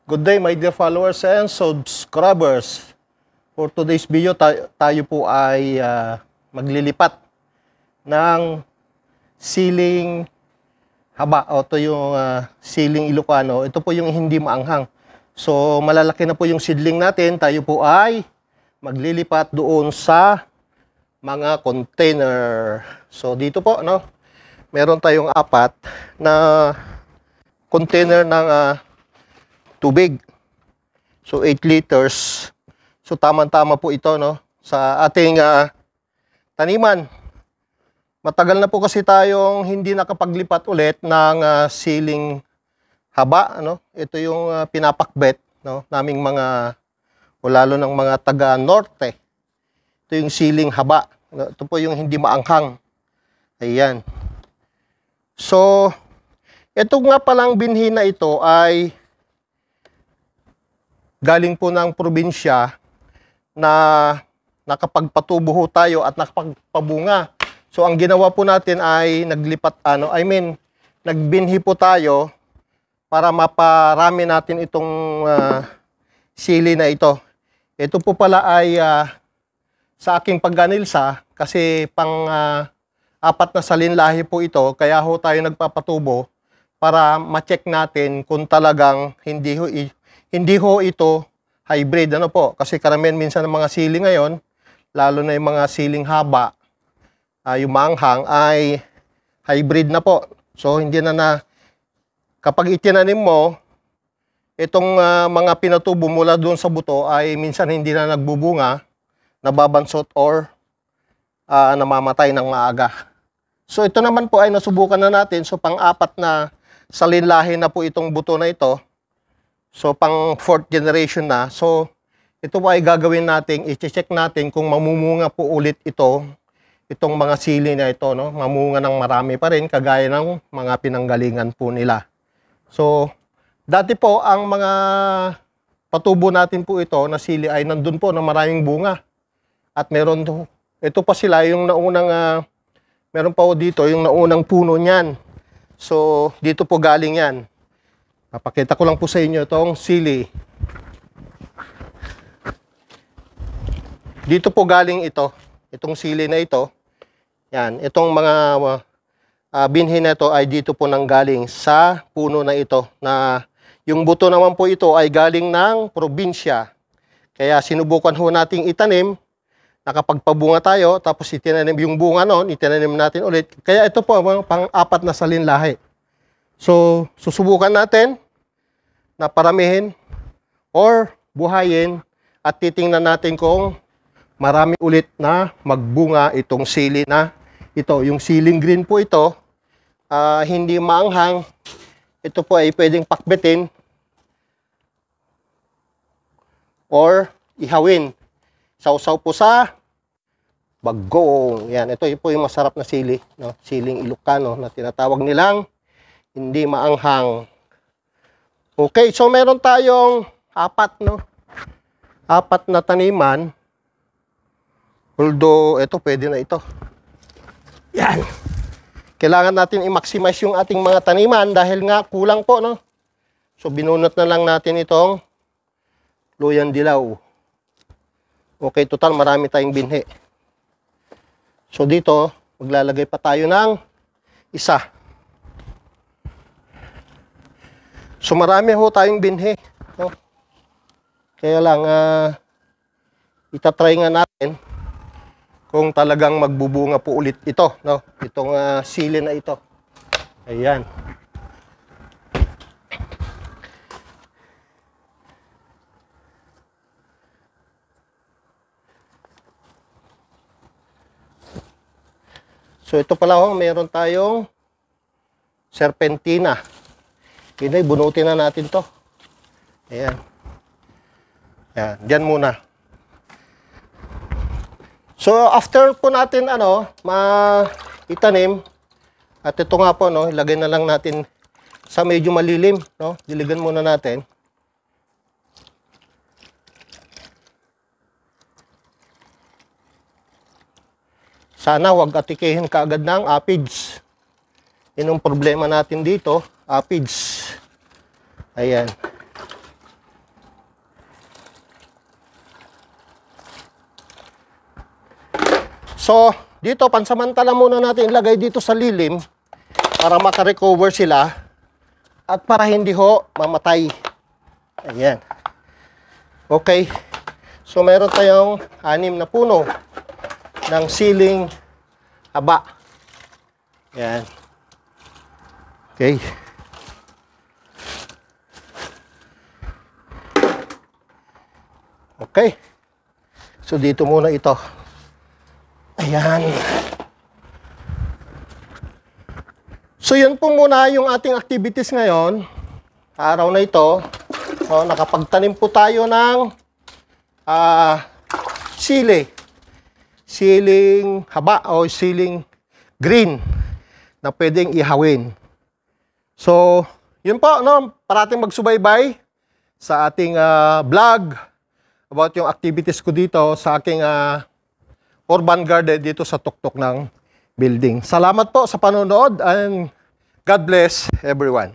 Good day my dear followers and subscribers. For today's video, tayo po ay maglilipat ng siling haba. O ito yung siling Ilocano. Ito po yung hindi maanghang. So malalaki na po yung seedling natin. Tayo po ay maglilipat doon sa mga container. So dito po, no, meron tayong 4 na container ng tubig. So 8 liters. So tama-tama po ito, no, sa ating taniman. Matagal na po kasi tayong hindi nakapaglipat ulit ng siling haba, no. Ito yung pinapakbet, no, naming mga, o lalo ng mga taga norte. Ito yung siling haba. Ito po yung hindi maanghang. Ayan. So ito nga palang binhi na ito ay galing po ng probinsya na nakapagpatubo tayo at nakapagpabunga. So ang ginawa po natin ay naglipat, nagbinhi po tayo para maparami natin itong sili na ito. Ito po pala ay sa aking pagganilsa kasi pang 4 na salinlahi po ito, kaya ho tayo nagpapatubo para ma-check natin kung talagang hindi ho ito hybrid, ano po, kasi karamihan minsan ng mga sili ngayon, lalo na yung mga siling haba, yung maanghang ay hybrid na po. So hindi na kapag itinanim mo itong mga pinatubo mula doon sa buto ay minsan hindi na nagbubunga, nababansot or namamatay ng maaga. So ito naman po ay nasubukan na natin. So pang 4 na salinlahi na po itong buto na ito. So, pang 4th generation na. So, ito po ay gagawin natin, i-check natin kung mamumunga po ulit itong mga sili na ito, no? Mamunga ng marami pa rin, kagaya ng mga pinanggalingan po nila. So, dati po, ang mga patubo natin po ito na sili ay nandun po na maraming bunga. At meron ito pa sila, yung naunang, meron pa po dito, yung naunang puno niyan. So, dito po galing yan. Papakita ko lang po sa inyo itong sili. Dito po galing ito. Itong sili na ito. Yan. Itong mga binhi na ito ay dito po nanggaling sa puno na ito. Na yung buto naman po ito ay galing ng probinsya. Kaya sinubukan ho nating itanim. Nakapagpabunga tayo. Tapos itinanim yung bunga noon. Itinanim natin ulit. Kaya ito po pang 4 na salinlahi. So, susubukan natin na paramihin or buhayin at titingnan natin kung marami ulit na magbunga itong sili na ito. Yung siling green po ito, hindi maanghang. Ito po ay pwedeng pakbetin or ihawin. Sausaw po sa bagoong. Yan, ito po yung masarap na sili, no? Siling Ilocano na tinatawag nilang hindi maanghang. Okay, so meron tayong 4, no? 4 na taniman. Although, ito, pwede na ito. Yan. Kailangan natin i-maximize yung ating mga taniman dahil nga kulang po, no? So, binunot na lang natin itong luyan dilaw. Okay, total, marami tayong binhi. So, dito, maglalagay pa tayo ng isa. So marami ho tayong binhi, no? Kaya lang itatry nga natin kung talagang magbubunga po ulit ito, no? Itong sili na ito. Ayan. So ito pala ho, meron tayong serpentina. Pinay, bunutin na natin to. Ayan. Ayan, dyan muna. So, after po natin, itanim, at ito nga po, no, ilagay na lang natin sa medyo malilim, no? Diligan muna natin. Sana huwag atikehin kaagad ng aphids. Yun ang problema natin dito, aphids. Ayan. So, dito, pansamantala muna natin ilagay dito sa lilim para makarecover sila at para hindi ho mamatay. Ayan. Okay. So, meron tayong 6 na puno ng siling haba. Ayan. Okay. Okay. So, dito muna ito. Ayan. So, yun po muna yung ating activities ngayon. Araw na ito. So, nakapagtanim po tayo ng sili. Siling haba o siling green na pwedeng ihawin. So, yun po, no? Parating magsubaybay sa ating vlog about yung activities ko dito sa aking urban garden dito sa tuktok ng building. Salamat po sa panonood and God bless everyone.